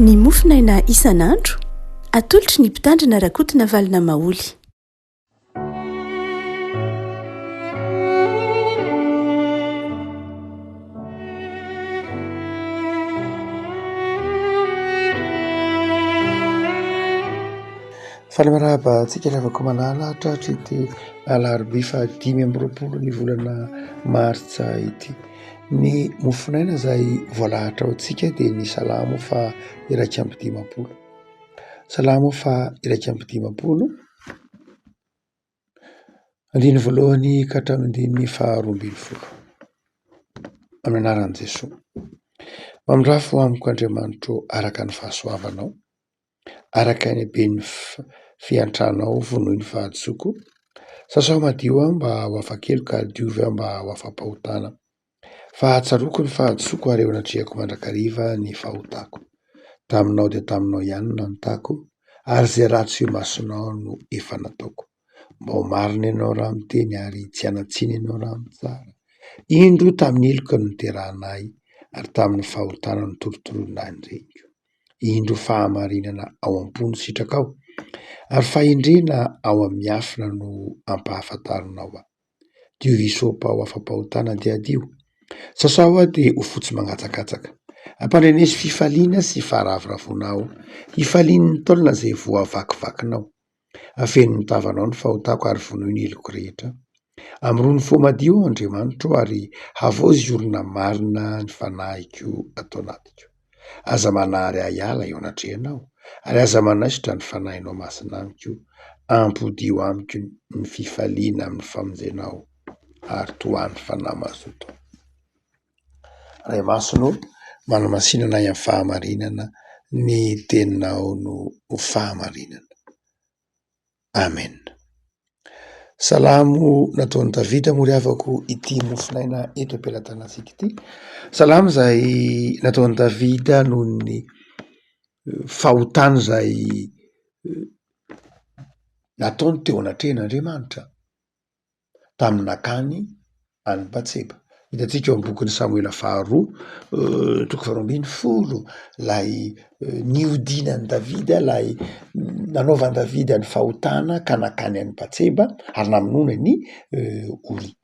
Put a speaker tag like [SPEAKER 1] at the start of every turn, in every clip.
[SPEAKER 1] Ny mofinaina isan'andro atolotry ny mpitandrina rakotina valina maoly.
[SPEAKER 2] Falamarahaba antsika lavako manala tratra ity alarobia fa 5 ny volana martsa ity. Ny mofinaina izay voalahatra ao antsika dia ny salamo fa 150. Salamo fa 150 andiny voalohany ka hatramin'ny fa 12 amin'ny anaran'i Jesosy. Mamindrafo amiko Andriamanitro araka ny fahasoavanao, araka ny habeny fiantranao vonohy ny fahadioko, sasao madio aho mba ho afakelo ka diovy aho mba ho afa-pahotana. Fa atsaroko ny fahadioko ary eo anatrehako mandrakariva ny fahotako. Taminao dia taminao ihany no nantako, ary izay ratsy io masonao no efa nataoko. Mba ho marina ianao raha miteny ary tsy hanatsiny ianao raha mitsara. Indro tamin'ny heloka no niterahanay, ary tamin'ny fahotana no torotoroninay ny reniko. Indro fahamarinana ao am-pony sitraka ao, ary fahendrena ao amin'ny afina no ampahafantarinao aho. Diovy isopa ho afa-pahotana dia adio. Sasao aho dia ho fotsy mangatsakatsaka. Ampandrenesy fifaliana sy faharavoravoanao, hifalian'ny taolana izay voavakivakinao. Afeno ny tavanao ny fahotako ary vonohy ny heloko rehetra. Amrony fo madio Andriamanitro ary havozy olona marina ny fanahiko atao anatiko. Aza manary ahiala eo anatrehanao, ary aza manaisitra ny fanahinao masina amiko. Ampodio amiko ny fifaliana amin'ny famonjenao ary toany fanahy mazoto. Ray masonao manamasinana amin'ny fahamarinana, ny teninao no fahamarinana. Amen. Salamo nataon'i Davida moa ry havako ity mofinaina eto am-pelatanantsika ity. Salamo izay nataon'i Davida noho ny fahotana izay nataony teo anatrehan'Andriamanitra tamin'akany any Batseba. Hitantsika eo amin'ny bokin'ny Samoela faharoa 12 lay niodinan'i Davida, lay nanaovan'i Davida ny fahotana ka nakany any Batseba ary namonoana ny Oria.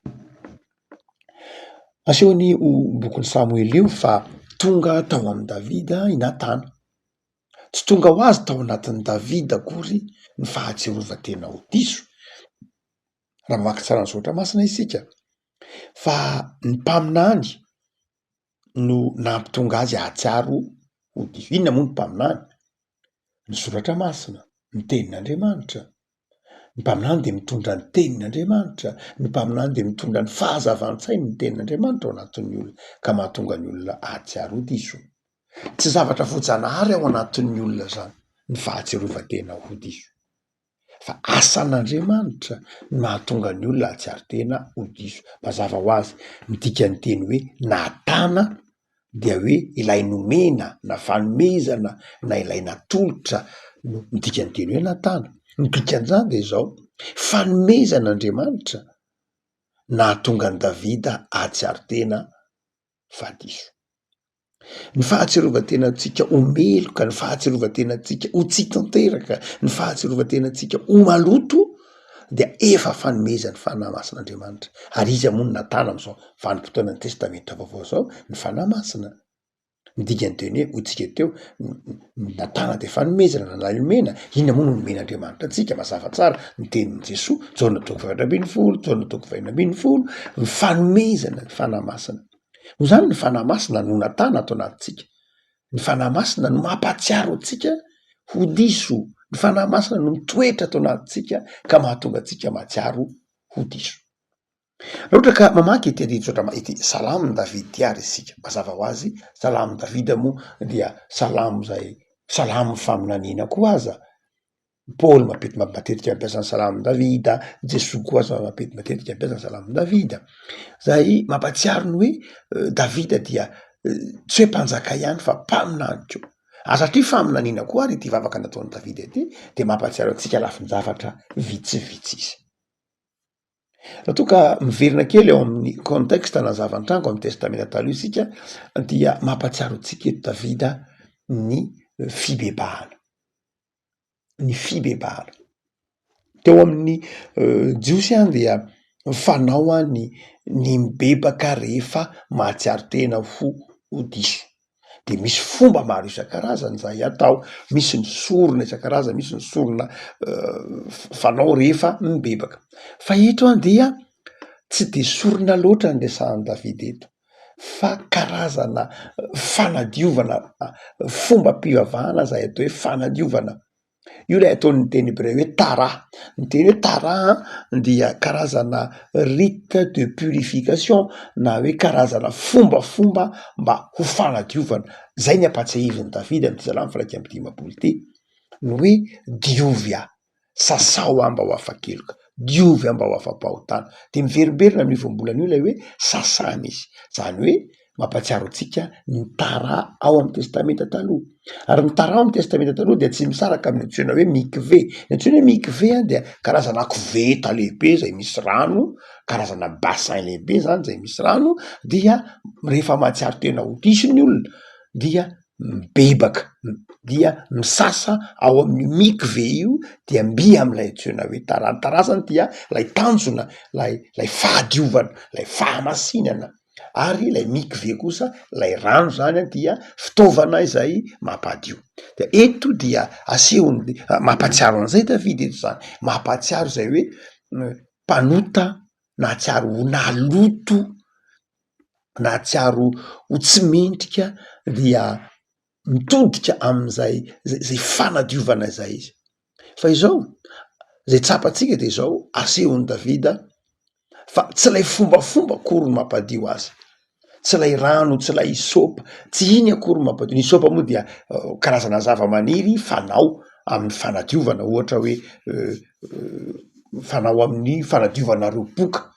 [SPEAKER 2] Asehony ho bokin'ny Samoela io fa tonga tao amin'ny Davida inatana. Tsy tonga ho azy tao anatin'ny Davida akory ny fahatsiarovan-tena ho diso. Raha mamaky tsara ny soratra masina isika, fa ny mpaminany no nampitonga azy hahatsiaro ho diso. Inona moa ny mpaminany? Ny soratra masina, ny tenin'Andriamanitra. Ny mpaminany dia mitondra ny tenin'Andriamanitra. Ny mpaminany dia mitondra ny fahazavan-tsainy ny tenin'Andriamanitra ao anatin'ny olona ka mahatonga ny olona hahatsiaro ho diso. Tsy zavatra voajanahary ao anatin'ny olona zany ny fahatsiarovan-tena ho diso, fa asan'Andriamanitra ny mahatonga ny olona hahatsiaro tena ho diso. Mazava ho azy midika ny teny hoe natana dia hoe ilay nomena na fanomezana na ilay natolotra no midika ny teny hoe natana. Ny dikan'izany dia izao, fanomezan'Andriamanitra nahatonga ny Davida hahatsiaro tena fa diso. Ny fahatsiarovan-tenantsika ho meloka, ny fahatsiarovan-tenantsika ho tsy tanteraka, ny fahatsiarovan-tenantsika ho maloto dia efa fanomezan'ny fanahy masin'Andriamanitra. Ary izy amono natana amin'izao vanim-potoana ny testamenta vaovao zao ny fanahy masina. Midika ny teny hoe hotsika teo natana dia fanomezana na nomena. Inona moa no nomen'Andriamanitra antsika? Mazava tsara ny tenin'i Jesosy Jaona 4:20, Jaona 4:20, ny fanomezana ny fanahy masina. Noho izany ny fanahy masina no natana ato anatintsika. Ny fanahy masina no mampatsiaro antsika ho diso. Ny fanahy masina no mitoetra ato anatintsika ka mahatonga antsika mahatsiaro ho diso. Raha ohatra ka mamaky ity salamon'i Davida ity ary isika, mazava ho azy salamon'i Davida moa dia salamo izay salamo faminaniana koa aza. Paoly matetika mampiasa ny salamon'i Davida, Jesosy koa aza matetika mampiasa ny salamon'i Davida. Izay mampatsiaro ny hoe Davida dia tsy hoe mpanjaka ihany fa mpaminany koa. Satria faminaniana koa ary ity vavaka nataon'i Davida ity dia mampatsiaro antsika lafin-javatra vitsivitsy izy. Raha toa ka miverina kely eo amin'ny contexte na zavan-trango amin'ny testamenta taloha isika dia mampatsiaro antsika eto Davida ny fibebahana, ny fibebahana teo amin'ny jiosy any dia fanao any ny mibebaka rehefa mahatsiaro tena ho diso, de misy fomba maro isan-karazany zay atao, misy ny sorona isan-karazany, misy ny sorona fanao rehefa mibebaka, fa eto any dia tsy de sorona loatra ny resahan'i Davidy eto fa karazana fanadiovana, fombam-pivavahana zay atao hoe fanadiovana. Io lay ataon'ny teny hebreo hoe tara, ny teny hoe tara dia karazana rite de purification na hoe karazana fombafomba mba ho fanadiovana. Zay ny ampatsiahivin'i Davidy am'ty Zalamy faraika amby dimapolo ty, ny hoe diovy aho, sasao aho mba ho afa-keloka, diovy aho mba ho afa-pahotana, de miverimberina amin'ny voambolana io lay hoe sasana izy, zany hoe mampatsiaro antsika ny tara ao amin'ny testamenta taloha. Ary ny tara ao amin'ny testamenta taloha dia tsy misaraka amin'ny antsoina hoe mikve. Ny antsoina hoe mikve dia karazana koveta lehibe zay misy rano, karazana bassin lehibe zany zay misy rano, dia rehefa mahatsiaro tena ho diso ny olona dia mibebaka, dia misasa ao amin'ny mikve io, dia mby am'ilay antsoina hoe tara. Ny tara zany dia lay tanjona, lay fahadiovana, lay fahamasinana, ary lay mikve kosa lay rano zany dia fitaovana izay mampadio. De eto dia asehony mampatsiaro an'izay Davidy eto zany, mampatsiaro zay hoe mpanota nahatsiaro ho naloto, nahatsiaro ho tsy mendrika, dia mitodika am'izay zay fanadiovana zay izy. Fa izao zay tsapatsika de zao asehony Davida fa tsy lay fombafomba akory ny mampadio azy, tsy lay rano, tsy lay isopa, tsy iny akory mampadio. Ny isopa moa dia karazana zava-maniry fanao amin'ny fanadiovana, ohatra hoe fanao amin'ny fanadiovana ropoka,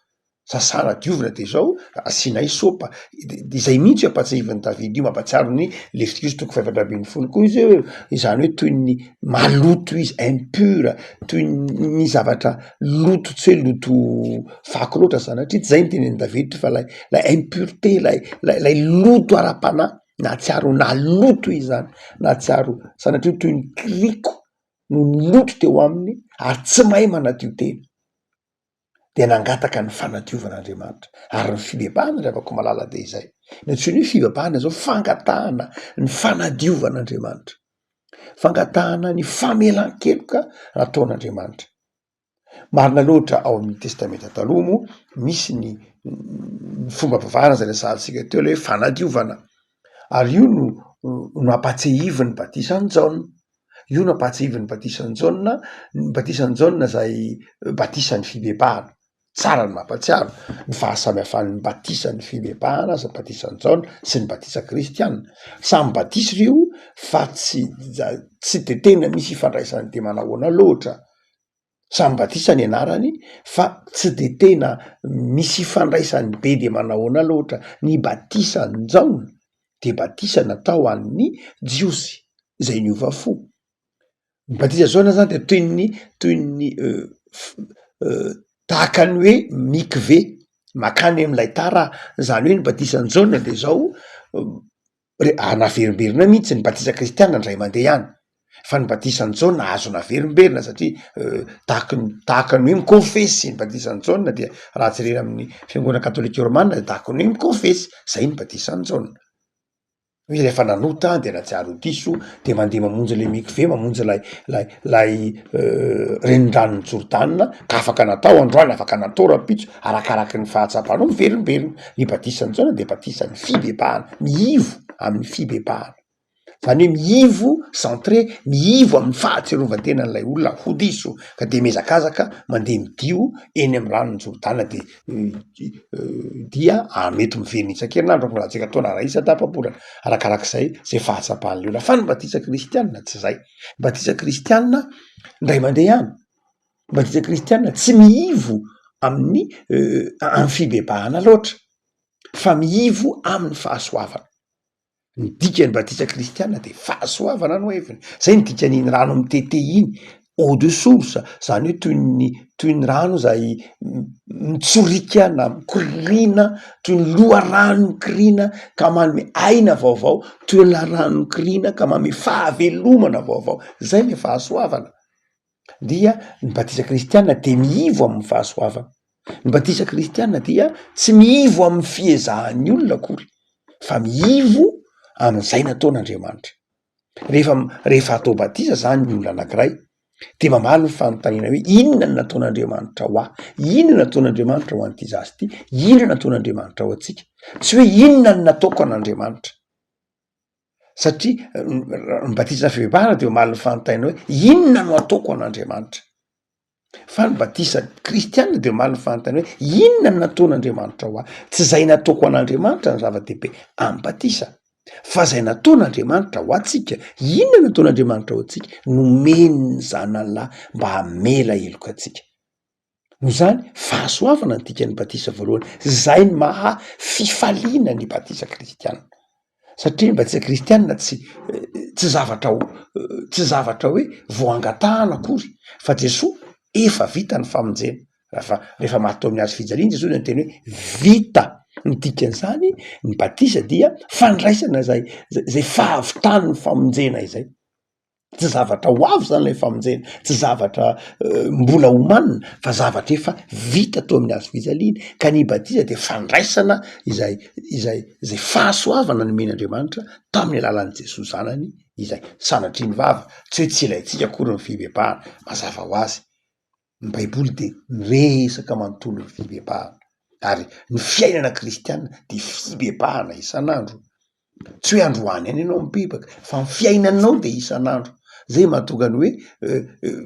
[SPEAKER 2] sasana diovina de zao asiana isopa. De zay mihitsy ampatsiahivin'i Davidy io, mampatsiaro ny Levitikosy toko 7:20 koa izy io, izany hoe toy ny maloto izy, impur, toy ny zavatra loto, tsy hoe loto vaky loatra sanatria tsy zay ny tenenin'i Davidy fa lay impureté, lay loto ara-panahy, nahatsiaro naloto izy zany, nahatsiaro sanatria toy ny kriko no loto teo aminy ary tsy mahay manadio tena, de nangataka ny fanadiovan'Andriamanitra. Ary ny fibebahana ravako malala de izay, ny antsoina hoe fibebahana zao fangatahana ny fanadiovan'Andriamanitra, fangatahana ny famelan-keloka nataon'Andriamanitra. Marina loatra ao amin'ny testamenta taloha moa misy ny fomba-pivavahana zay resahantsika teo le hoe fanadiovana, ary io no ampatsiahivin'ny batisan'i Jaona, io no ampatsiahivin'ny batisan'i Jaona, ny batisan'i Jaona zay batisan'ny fibebahana. Tsara ny mampatsiaro ny fahasamihafan'ny batisan'ny fibebahana sy batisan'i Jaona sy ny batisa kristianina. Samy batisy reo fa tsy de tena misy ifandraisany de manahoana loatra. Samy batisa ny anarany fa tsy de tena misy ifandraisany be de manahoana loatra. Ny batisan'i Jaona de batisa natao an'ny jiosy zay niova fo. Ny batisa Jaona zany de toy ny tahaka ny hoe mikve, makany am'ilay tara, zany hoe ny batisan'i Jaona de zao anaverimberina mihitsy, ny batisa kristianina ndray mandeha any, fa ny batisan'i Jaona azo naverimberina satria tahaka ny hoe mikonfesy. Ny batisan'i Jaona dia raha jerena amin'ny fiangonana katolika romana de tahaka ny hoe mikonfesy, zay ny batisan'i Jaona. Hoe rehefa nanota de nahatsiaro diso de mandeha mamonjy le mikve, mamonjy lay renirano Jordana, ka afaka natao androany, afaka natao rapitso, arakaraky ny fahatsapanao miverimberina. Ny batisan'i Jaona de batisan'ny fibebahana, miivo amin'ny fibebahana, zany hoe miivo centré, miivo amin'ny fahatsiarovan-tenan'ilay olona ho diso, ka de mihazakazaka mandeha midio eny amin'ny ranony Jordana de dia mety miverina isan-kerinandro ampilahatsika taona ray isa-tapa-bolana, arakarak'izay zay fahatsapan'le olona. Fa ny batisa kristianina tsy zay, batisa kristianina ndray mandeha any, batisa kristianina tsy miivo amin'ny fibebahana loatra fa miivo amin'ny fahasoavana. Ny dikan'ny batisa kristianina de fahasoavana no heviny, zay ny dikan'iny rano mitete iny, eau de source zany hoe toy ny rano zay mitsorika na mikoriana toy ny loha rano mikoriana ka manome aina vaovao toy la rano mikoriana ka manome fahavelomana vaovao zay le fahasoavana dia ny batisa kristianina de miivo amin'ny fahasoavana ny batisa kristianina dia tsy miivo amin'ny fiezahan'ny olona akory fa miivo amin'izay nataon'Andriamanitra rehefa atao batisa zany ny olona anankiray de mamaly ny fanontaniana hoe inona ny nataon'Andriamanitra ho ahy, inona nataon'Andriamanitra ho an'ity zazy ty, inona nataon'Andriamanitra ho antsika, tsy hoe inona ny nataoko an'Andriamanitra satria ny batisa fivavahana de mamaly ny fanontaniana hoe inona no ataoko an'Andriamanitra fa ny batisa kristianina de mamaly ny fanontaniana hoe inona ny nataon'Andriamanitra ho ahy, tsy zay nataoko an'Andriamanitra ny zava-dehibe amin'ny batisa fa zay nataon'Andriamanitra ho atsika, inona nataon'Andriamanitra ho atsika, nomeny ny zanany lahy mba hamela heloka atsika. No zany fahasoavana ny dikany batisa voalohany, zay ny maha fifaliana ny batisa kristianina satria ny batisa kristianina tsy zavatra hoe voangatahana akory fa Jesosy efa vita ny famonjena rehefa maty amin'ny hazo fijaliana Jesosy ny teny hoe vita. Ny dikan'izany ny batisa dia fandraisana zay fahavitany ny famonjena izay tsy zavatra ho avy zany lay famonjena tsy zavatra mbola homanina fa zavatra efa vita tao amin'ny hazo fijaliana ka ny batisa de fandraisana izay fahasoavana nomen'Andriamanitra tamin'ny alalan'i Jesosy zanany izay sanatry ny vava tsy hoe tsy ilayntsika akory ny fibebahana mazava ho azy ny baiboly de miresaka manontolo ny fibebahana ary ny fiainana kristianina de fibebahana isan'andro tsy hoe androany any ianao mibebaka fa ny fiainanao de isan'andro zay mahatonga ny hoe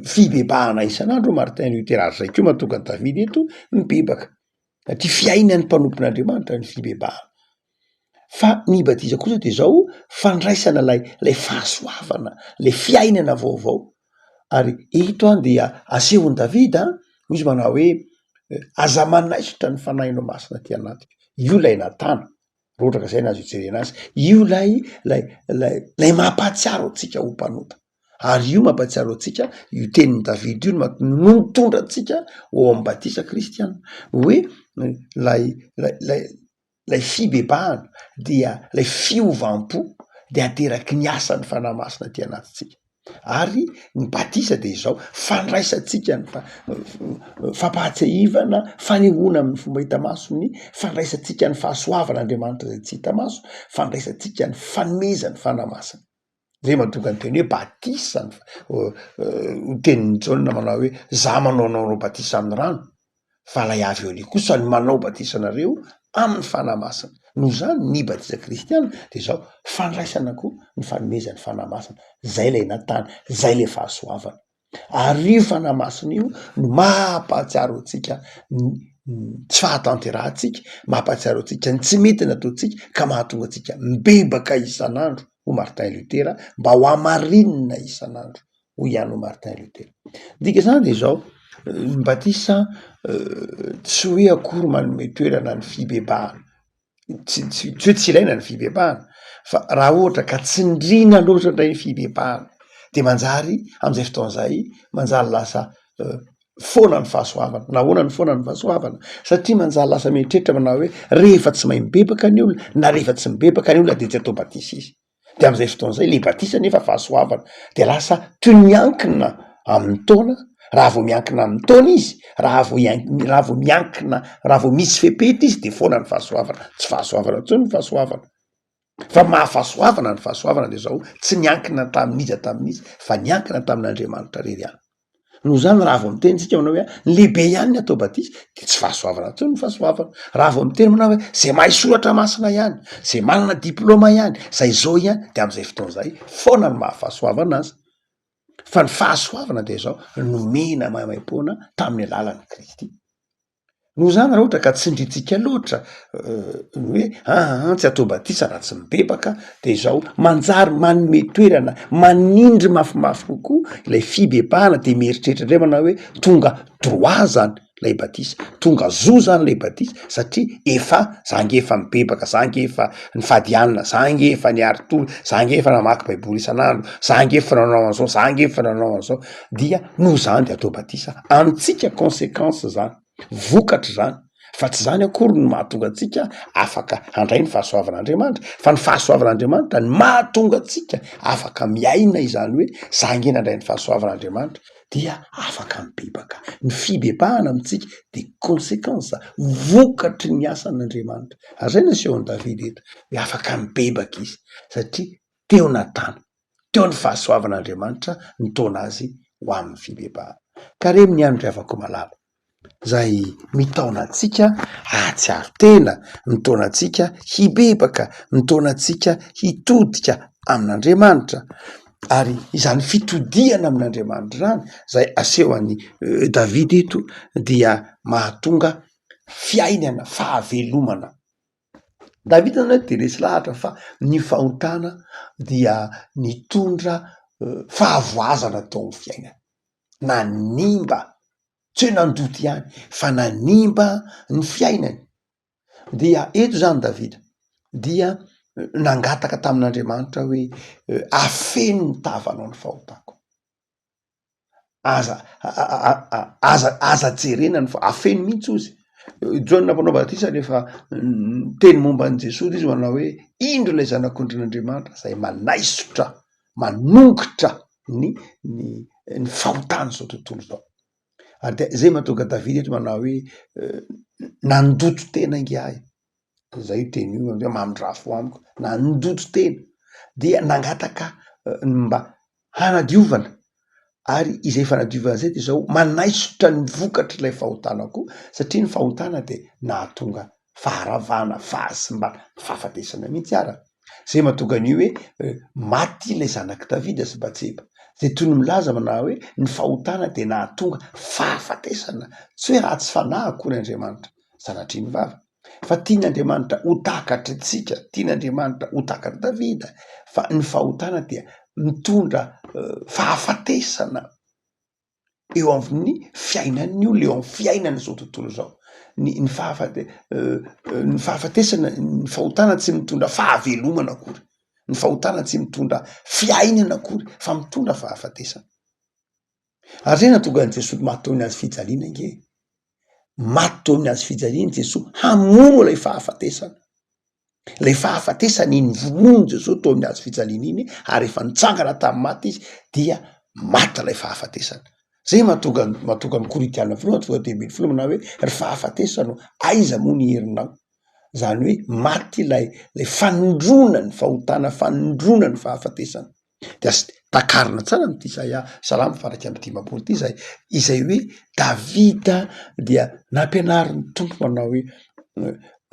[SPEAKER 2] fibebahana isan'andro Martin Luther ary zay koa mahatonga ny David eto mibebaka satria fiainan'ny mpanompon'Andriamanitra ny fibebahana fa ny batisa kosa de zao fandraisana lay fahasoavana le fiainana vaovao ary eto dia asehon'ny David izy manao hoe aza manaisotra ny fanahinao masina ty anatika io lay natana rohatra ka zay nazo ijerena azy io lay mampatsiaro atsika ho mpanota ary io mampatsiaro atsika io tenin'ny David io no mitondra atsika ao amin'ny batisa kristianina hoe lay fibebahana dia lay fiovampo de ateraky ny asan'ny fanahy masina ty anatitsika ary ny batisa de izao fandraisatsika ny fampahatsiahivana fanehoana amin'ny fomba hita maso ny fandraisatsika ny fahasoavan'Andriamanitra zay tsy hita maso fandraisatsika ny fanomezany fanahy masina zay mahatonga ny teny hoe batisa tenin'ny Jaona manao hoe za manao batisa amin'ny rano fa lay avy eo ali kosa ny manao batisa anareo amin'ny fanahy masina no zany ny batisa kristianina de zao fandraisana koa ny fanomezany fanahy masina zay lay natana zay le fahasoavana ary io fanahy masina io no mampahatsiaro atsika tsy fahatanterahantsika mampahatsiaro atsika ny tsy mety nataotsika ka mahatonga atsika mibebaka isan'andro ho Martin Luther mba ho amarinina isan'andro ho ihany ho Martin Luther dika zany de zao ny batisa tsy hoe akory manome toerana ny fibebahana tsy hoe tsy ilaina ny fibebahana fa raha ohatra ka tsy ndrina loatra ndray ny fibebahana de manjary am'izay fotoan'izay manjary lasa foana ny fahasoavana nahoana ny foana ny fahasoavana satria manjary lasa mieritreritra manao hoe rehefa tsy mahay mibebaka ny olona na rehefa tsy mibebaka ny olona de tsy atao batisa izy de am'izay fotoan'izay le batisa nefa fahasoavana de lasa toy miankina amin'ny taona raha vao miankina amin'ny taona izy raha vao miankina raha vao misy fepety izy de foana ny fahasoavana tsy fahasoavana tsony ny fahasoavana fa mahafahasoavana ny fahasoavana de zao tsy niankina tamin'izy fa niankina tamin'Andriamanitra rery any no zany raha vao miteny tsika manao hoe ny lehibe ihany ny atao batisa de tsy fahasoavana tsony ny fahasoavana raha vao miteny manao hoe zay mahay soratra masina ihany zay manana diplôma ihany zay zao ihany de am'izay fotoan'izay foana ny mahafahasoavana azy fa ny fahasoavana de zao nomena maimaim-poana tamin'ny alalan'ny Kristy no zany raha ohatra ka tsy ndritsika loatra hoe tsy atao batisa raha tsy mibebaka de zao manjary manome toerana manindry mafimafy kokoa ilay fibebahana de mieritreritra ndray manao hoe tonga droit zany lay batisa, tonga zo zany lay batisa satria efa zange efa mibebaka, zange efa nifadianina, zange efa niaritoly, zange efa namaky baiboly isan'andro, zange efa nanao an'izao, zange efa nanao an'izao, dia no zany de atao batisa. Antsika conséquence zany, vokatra zany, fa tsy zany akory no mahatonga atsika afaka handray ny fahasoavan'Andriamanitra, fa ny fahasoavan'Andriamanitra ny mahatonga atsika afaka miaina izany hoe zange nandray ny fahasoavan'Andriamanitra dia afaka mibebaka. Ny fibebahana amitsika de conséquence, vokatry ny asan'Andriamanitra. Ary zay nasehon'i Davida eto hoe afaka mibebaka izy satria teo natana, teo ny fahasoavan'Andriamanitra nitaona azy ho amin'ny fibebahana. Ka reny ny andriavako malala zay mitaona atsika ahatsiaro tena, mitaona atsika hibebaka, mitaona atsika hitodika amin'Andriamanitra. Ary izany fitodiana amin'Andriamanitra zany zay asehoan'ny Davida eto dia mahatonga fiainana, fahavelomana. Davida zany de resy lahatra fa ny fahotana dia nitondra fahavoazana tao amin'ny fiainana, nanimba tsy hoe nandoto ihany fa nanimba ny fiainany. Dia eto zany Davida dia nangataka tamin'Andriamanitra hoe afeno ny tavanao ny fahotako, aza jerena ny afeno mihitsy ozy. John mpanao batisa rehefa teny momba an' Jesosy izy manao hoe indro lay zanak'Andriamanitra zay manaisotra, manongotra ny fahotana zao tontolo zao. Ary de zay mahatonga Davida eto manao hoe nandoto tena ngiahy, zay teny io hoe mamindrafo amiko, nandoto tena dia nangataka mba hanadiovana. Ary izay fanadiovana zay de zao manaisotra ny vokatry lay fahotanako satria ny fahotana de nahatonga faharavana, fahasimbana, fahafatesana mihitsy ara. Zay mahatonga an'io hoe maty lay zanaky Davida sy Batseba, zay toy ny milaza manao hoe ny fahotana de nahatonga fahafatesana, tsy hoe ratsy fanahy akory Andriamanitra sanatria ny vava, fa tian'Andriamanitra ho takatra atsika, tian'Andriamanitra ho takatra Davida, fa ny fahotana dia mitondra fahafatesana eo amin'ny fiainan'ny olona, eo amin'ny fiainany zao tontolo zao. Ny fahafatesana, ny fahotana tsy mitondra fahavelomana akory, ny fahotana tsy mitondra fiainana akory, fa mitondra fahafatesana. Ary zay nahatonga an'i Jesosy maty teo aminazy fijaliana nge, maty teo aminazy fijaliana Jesosy hamono lay fahafatesana. Lay fahafatesana iny vonoiny Jesosy teo aminazy fijaliana iny, ary efa nitsangana tamin'ny maty izy dia maty lay fahafatesana. Zay mahatonga ny Koritiana voalohany tonga tebily folo manao hoe ry fahafatesano aiza moa ny herinao, zany hoe maty lay fanondrona ny fahotana, fanondrona ny fahafatesana. De takarina tsara am'ty Salamo faraky amby 10 ty izay hoe Davida dia nampianarin'ny tompo manao hoe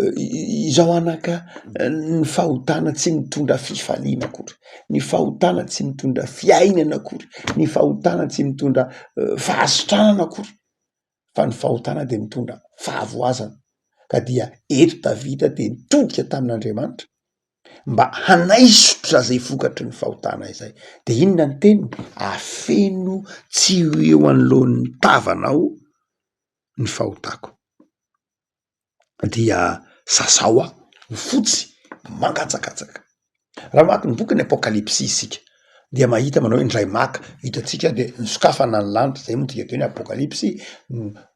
[SPEAKER 2] izao anaka ny fahotana tsy mitondra fifaliana akory, ny fahotana tsy mitondra fiainana akory, ny fahotana tsy mitondra fahasotranana akory, fa ny fahotana de mitondra fahavoazana. Ka dia eto Davida de nitodika tamin'Andriamanitra mba hanaisotra zay vokatry ny fahotana izay. De inona ny teniny? Afeno tsy eo anoloan'ny tavanao ny fahotako. Dia sasaoa fotsy mangatsakatsaka. Raha maky ny boky ny Apokalipsy isika dia mahita manao hoe indray maka hitatsika de nisokafana ny lanitra, zay moa tika teo ny Apokalipsy,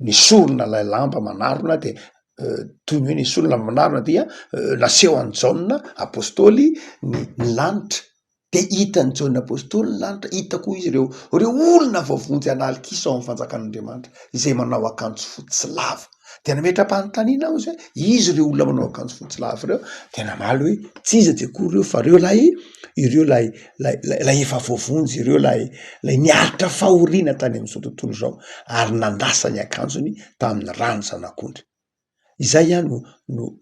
[SPEAKER 2] nisorona lay lamba manarona de toy ny hoe nisorona manarona dia naseho an'i Jauna apôstôly ny lanitra, de hitan'ny Jauna apôstôly ny lanitra, hita koa izy reo olona vaovonjy analikisa ao amin'ny fanjakan'Andriamanitra izay manao akanjo fotsy lava. De nametra-panontaniana ao izy reo olona manao akanjo fotsy lava reo, tena maly hoe tsy iza tsy akory reo fa reo ireo lay efa voavonjy, ireo lay niaritra fahoriana tany amin'izao tontolo zao ary nandasa ny akanjony tamin'ny rano zanak'ondry. Izay ihany no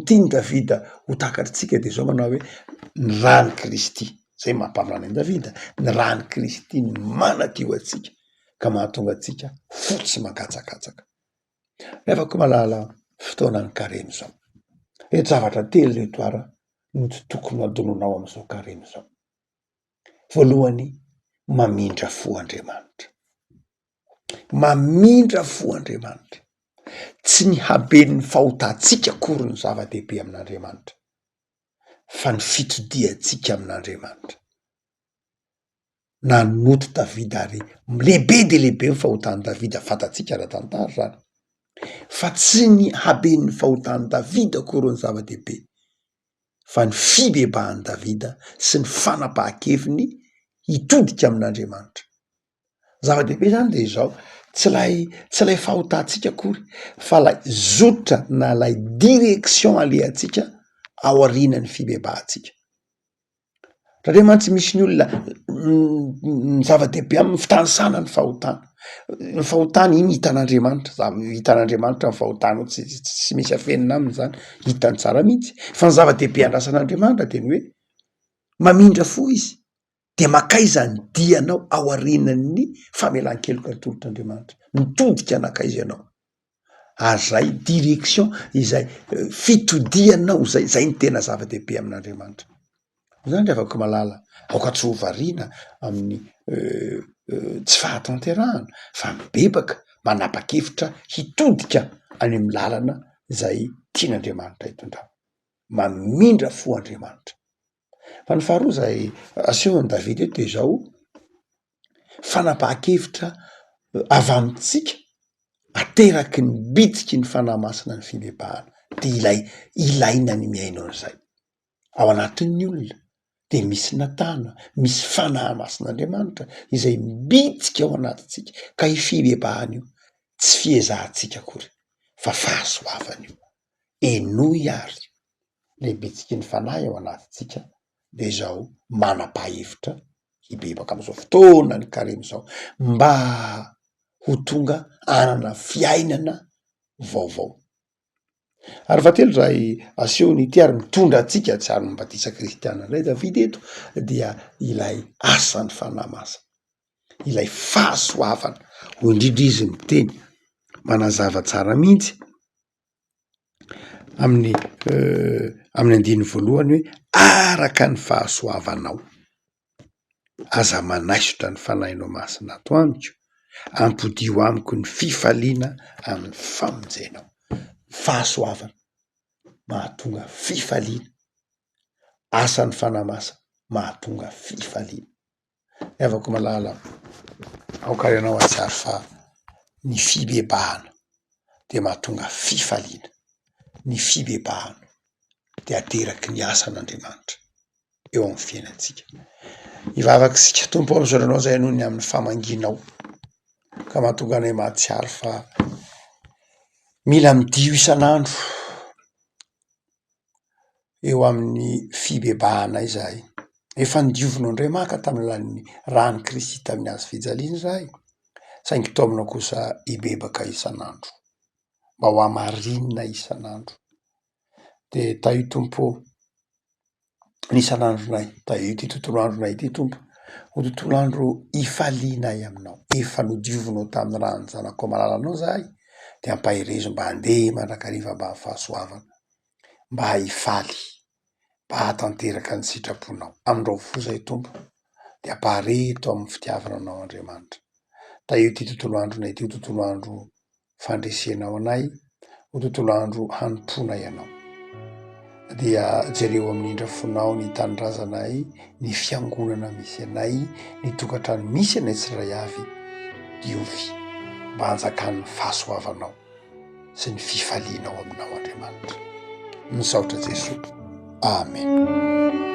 [SPEAKER 2] tiany Davida ho takatritsika de zao manao hoe ny rany Kristy, zay mampaminana an'i Davida, ny rany Kristy ny manadio atsika ka mahatonga atsika fotsy mangatsakatsaka. Efako malala fotoanany kareny zao. Reto zavatra telo reto ara no tsy tokony adononao am'izao kareny zao. Voalohany, mamindra fo Andriamanitra. mamindra fo Andriamanitra. Tsy ny haben'ny fahotantsika akory ny zava-dehibe amin'Andriamanitra, fa ny fitodiantsika amin'Andriamanitra. Nanoto Davida ary lehibe de lehibe ny fahotany Davida, fatatsika ara-tantara zany. Fa tsy ny haben'ny fahotany Davida akory ny zava-dehibe, fa ny fibebahany Davida sy ny fanapahan-keviny hitodika amin'Andriamanitra. Zava-dehibe zany de izao, tsy lay fahotantsika akory, fa lay zotra na lay direction alehantsika ao aorianan'ny fibebahantsika. Raha tsy misy ny olona ny zava-dehibe amin'ny fitanisana ny fahotana. Ny fahotana iny hitan'Andriamanitra, hitan'Andriamanitra ny fahotana, tsy misy afenina aminy zany, hitany tsara mihitsy. Fa ny zava-dehibe andrasan'Andriamanitra de ny hoe mamindra fo izy, de makaiza ny dianao ao aorianan'ny famelan-keloka ny tolotr'Andriamanitra, mitodika anakaiza ianao. Ary zay direction, izay fitodianao, zay ny tena zava-dehibe amin'Andriamanitra. Zany de afaka malala, aoka tsy ho variana amin'ny tsy fahatanterahana, fa mibebaka, manapa-kevitra hitodika any amin'ny lalana zay tian'Andriamanitra hitondrana. Mamindra fo Andriamanitra. Fa ny faharoa zay asehon'i Davida eto de zao, fanapahan-kevitra avy amitsika ateraky ny bitsiky ny fanahy masina ny fibebahana, de ilaina ny miaino an'izay. Ao anatin'ny olona de misy natana, misy fanahy masin'Andriamanitra izay mibitsika ao anatintsika, ka ifibebahana io tsy fiezahantsika akory, fa fahasoavana io. Enoy ary le bitsiky ny fanahy ao anatintsika, de zao manapa-hevitra hibebaka am'izao fotoana ny karemy zao, mba ho tonga anana fiainana vaovao. Ary fahatelo zay asehony ity ary mitondra atsika tsy ary mbatisa kristiana indray Davida eto, dia ilay asan'ny fanahy masina, ilay fahasoavana. Ho indrindra izy miteny manazava tsara mihitsy amin'ny andiny voalohany hoe araka ny fahasoavanao aza manaisotra ny fanahinao masina ato amiko, ampodio amiko ny fifaliana amin'ny famonjenao. Fahasoavana mahatonga fifaliana, asan'ny fanahy masina mahatonga fifaliana. Afaka malala aoka ianao atsiary fa ny fibebahana de mahatonga fifaliana, ny fibebahana de ateraky ny asan'Andriamanitra eo amin'ny fiainantsika. Ivavaky sika Tompo am'zao zay anony amin'ny famanginao, ka mahatonga anay mahatsiaro fa mila midio isan'andro eo amin'ny fibebahana izahay. Efa nidiovinao indray maka tamin'ny lalan'ny rany Kristy tamin'ny hazo fijaliana zahay, saingy taominao kosa hibebaka isan'andro, mba ho hamarinina isan'andro. De taio Tompo ny isan'andronay, taio ty tontolo andronay ty Tompo, ho tontolo andro hifalianay aminao. Efa nodiovinao tamin'ny rany zanako malalanao zahay, de ampahirezo mba handeha mandrakariva mba fahasoavana, mba hifaly, mba hatanteraka ny sitraponao. Amindreo fo zay Tompo, de ampahareto amin'ny fitiavananao Andriamanitra. Taio ty tontolo andronay ty, ho tontolo andro fandresenao anay, ho tontolo andro hanomponay anao. Dia jereo amin'indra fonao ny tanindrazanay, ny fiangonana misy anay, ny tokantrano misy anay tsiray avy, diovy mba hanjakan'ny fahasoavanao sy ny fifalianao aminao Andriamanitra. Misaotra Jesosy. Amen.